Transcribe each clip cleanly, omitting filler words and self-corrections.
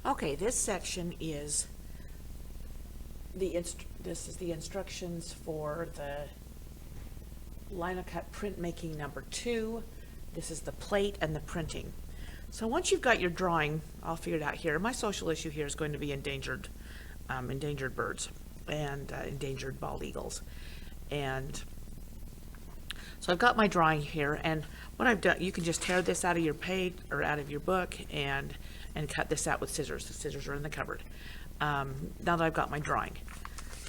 Okay, this section is this is the instructions for the Linocut printmaking number 2. This is the plate and the printing. So once you've got your drawing all figured out here, my social issue here is going to be endangered birds and endangered bald eagles. And so I've got my drawing here, and what I've done, you can just tear this out of your page or out of your book and cut this out with scissors. The scissors are in the cupboard. Now that I've got my drawing.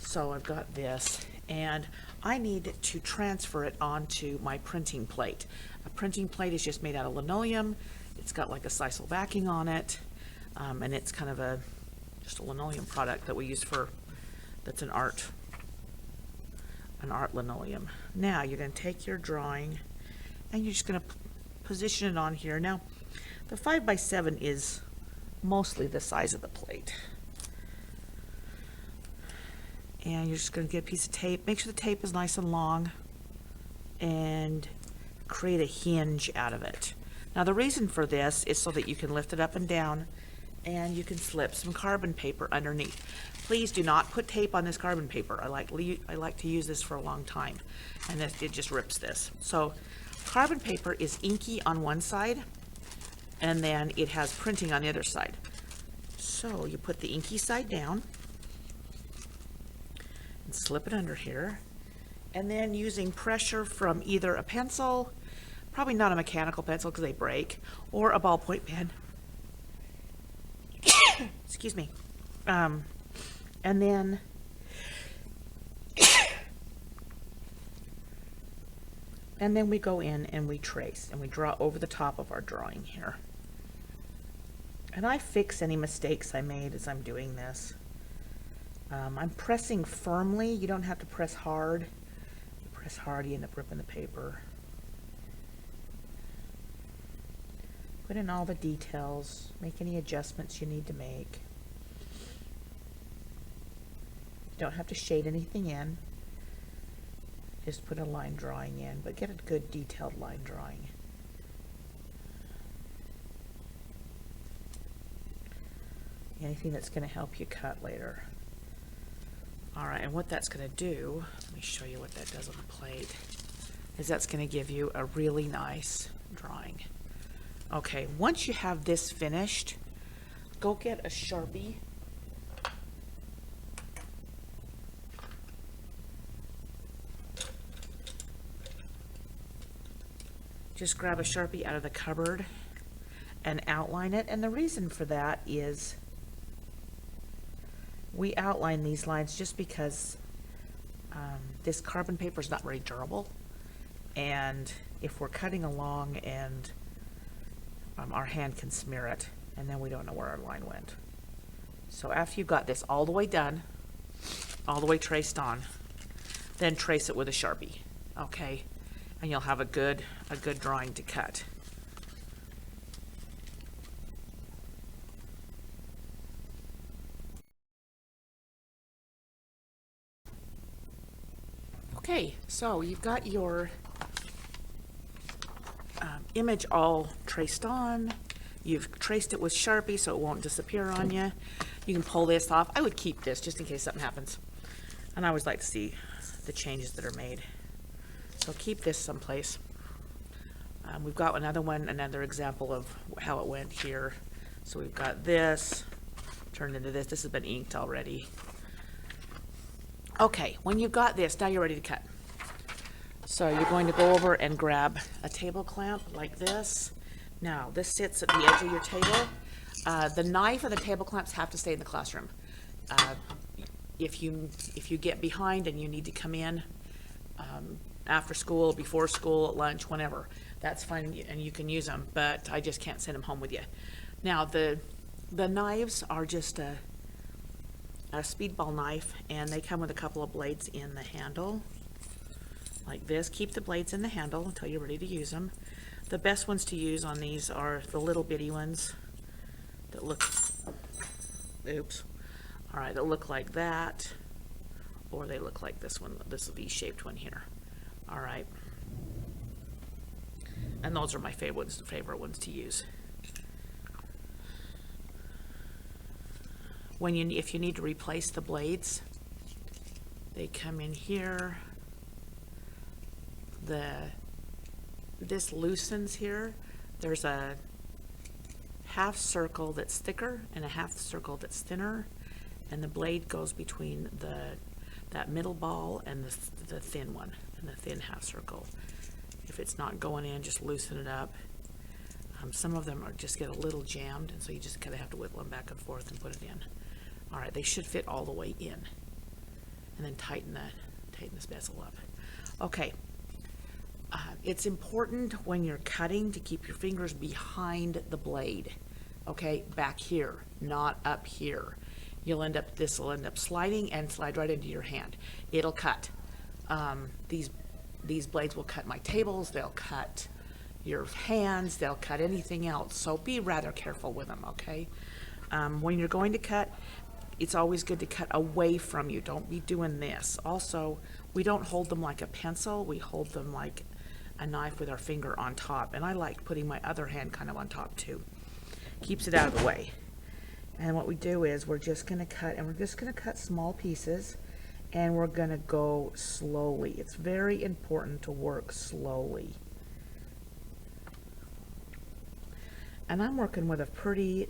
So I've got this, and I need to transfer it onto my printing plate. A printing plate is just made out of linoleum. It's got like a sisal backing on it, and it's kind of just a linoleum product that we use that's an art linoleum. Now you're going to take your drawing and you're just going to position it on here. Now the 5x7 is mostly the size of the plate. And you're just going to get a piece of tape. Make sure the tape is nice and long and create a hinge out of it. Now the reason for this is so that you can lift it up and down and you can slip some carbon paper underneath. Please do not put tape on this carbon paper. I like to use this for a long time, and it just rips this. So carbon paper is inky on one side and then it has printing on the other side. So you put the inky side down and slip it under here, and then using pressure from either a pencil, probably not a mechanical pencil because they break, or a ballpoint pen. Excuse me. And then we go in and we trace and we draw over the top of our drawing here. And I fix any mistakes I made as I'm doing this. I'm pressing firmly. You don't have to press hard. You press hard, you end up ripping the paper. Put in all the details. Make any adjustments you need to make. You don't have to shade anything in. Just put a line drawing in, but get a good detailed line drawing. Anything that's going to help you cut later. Alright, and what that's going to do, let me show you what that does on the plate, is that's going to give you a really nice drawing. Okay, once you have this finished, go get a Sharpie. Just grab a Sharpie out of the cupboard and outline it. And the reason for that is we outline these lines just because this carbon paper is not very durable. And if we're cutting along and our hand can smear it, and then we don't know where our line went. So after you've got this all the way done, all the way traced on, then trace it with a Sharpie, okay? And you'll have a good drawing to cut. Okay, so you've got your image all traced on. You've traced it with Sharpie so it won't disappear on you. You can pull this off. I would keep this just in case something happens. And I always like to see the changes that are made. So keep this someplace. We've got another example of how it went here. So we've got this turned into this. This has been inked already. Okay, when you've got this, now you're ready to cut. So you're going to go over and grab a table clamp like this. Now this sits at the edge of your table. The knife and the table clamps have to stay in the classroom. If you get behind and you need to come in after school, before school, at lunch, whenever, that's fine, and you can use them, but I just can't send them home with you. Now the knives are just a speedball knife, and they come with a couple of blades in the handle like this. Keep the blades in the handle until you're ready to use them. The best ones to use on these are the little bitty ones that look, that look like that, or they look like this one, this V-shaped one here. All right, and those are my favorite ones to use. if you need to replace the blades, they come in here. This loosens here. There's a half circle that's thicker and a half circle that's thinner, and the blade goes between that middle ball and the thin one, and the thin half circle. If it's not going in, just loosen it up. Some of them just get a little jammed, and so you just kind of have to wiggle them back and forth and put it in. All right, they should fit all the way in, and then tighten this bezel up. Okay. It's important when you're cutting to keep your fingers behind the blade, okay, back here, not up here. This will end up sliding and slide right into your hand. It'll cut. These blades will cut my tables, they'll cut your hands, they'll cut anything else, so be rather careful with them, okay? When you're going to cut, it's always good to cut away from you. Don't be doing this. Also, we don't hold them like a pencil, we hold them like a knife with our finger on top, and I like putting my other hand kind of on top too. Keeps it out of the way. And what we do is we're just going to cut, and we're just going to cut small pieces, and we're going to go slowly. It's very important to work slowly. And I'm working with a pretty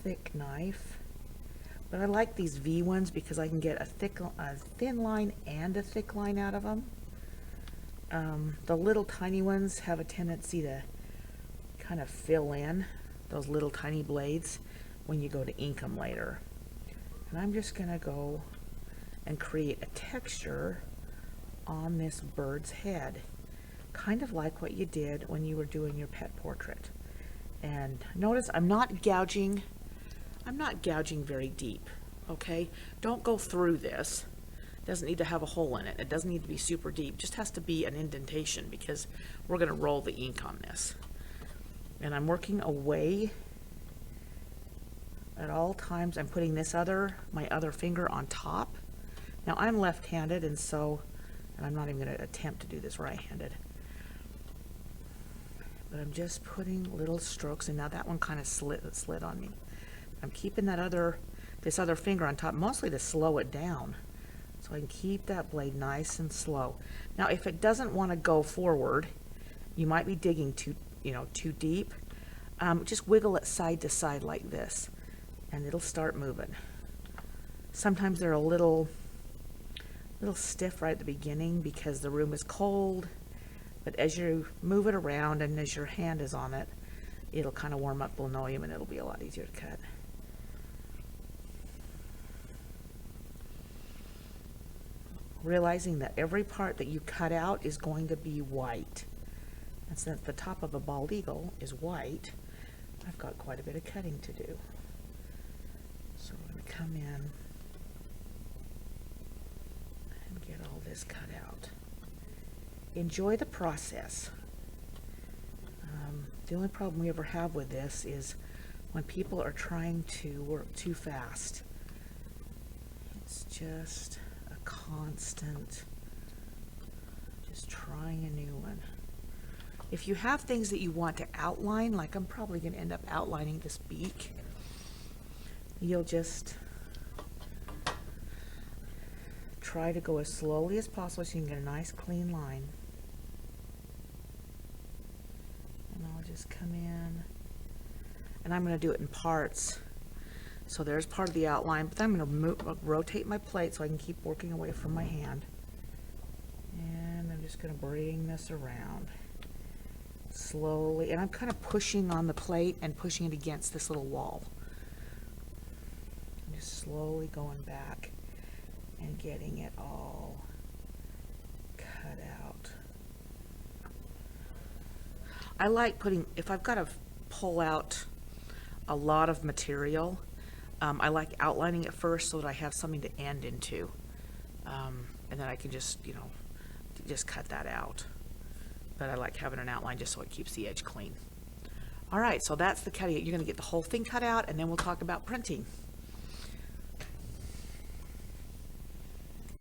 thick knife, but I like these V ones because I can get a thin line and a thick line out of them. The little tiny ones have a tendency to kind of fill in, those little tiny blades, when you go to ink them later. And I'm just going to go and create a texture on this bird's head, kind of like what you did when you were doing your pet portrait. And notice I'm not gouging very deep, okay? Don't go through this. Doesn't need to have a hole in it. It doesn't need to be super deep. Just has to be an indentation because we're going to roll the ink on this. And I'm working away at all times. I'm putting my other finger on top. Now I'm left-handed, and I'm not even going to attempt to do this right-handed. But I'm just putting little strokes, and now that one kind of slid on me. I'm keeping this other finger on top, mostly to slow it down, so I can keep that blade nice and slow. Now, if it doesn't want to go forward, you might be digging too deep. Just wiggle it side to side like this, and it'll start moving. Sometimes they're a little stiff right at the beginning because the room is cold, but as you move it around and as your hand is on it, it'll kind of warm up the linoleum and it'll be a lot easier to cut. Realizing that every part that you cut out is going to be white. And since the top of a bald eagle is white, I've got quite a bit of cutting to do. So we're going to come in and get all this cut out. Enjoy the process. The only problem we ever have with this is when people are trying to work too fast. It's just a constant, just trying a new one. If you have things that you want to outline, like I'm probably going to end up outlining this beak, you'll just try to go as slowly as possible so you can get a nice clean line. And I'll just come in, and I'm going to do it in parts. So there's part of the outline, but then I'm going to rotate my plate so I can keep working away from my hand. And I'm just going to bring this around slowly, and I'm kind of pushing on the plate and pushing it against this little wall. I'm just slowly going back and getting it all cut out. I like if I've got to pull out a lot of material, I like outlining it first so that I have something to end into, and then I can just cut that out. But I like having an outline just so it keeps the edge clean. All right, so that's the cutting. You're going to get the whole thing cut out, and then we'll talk about printing.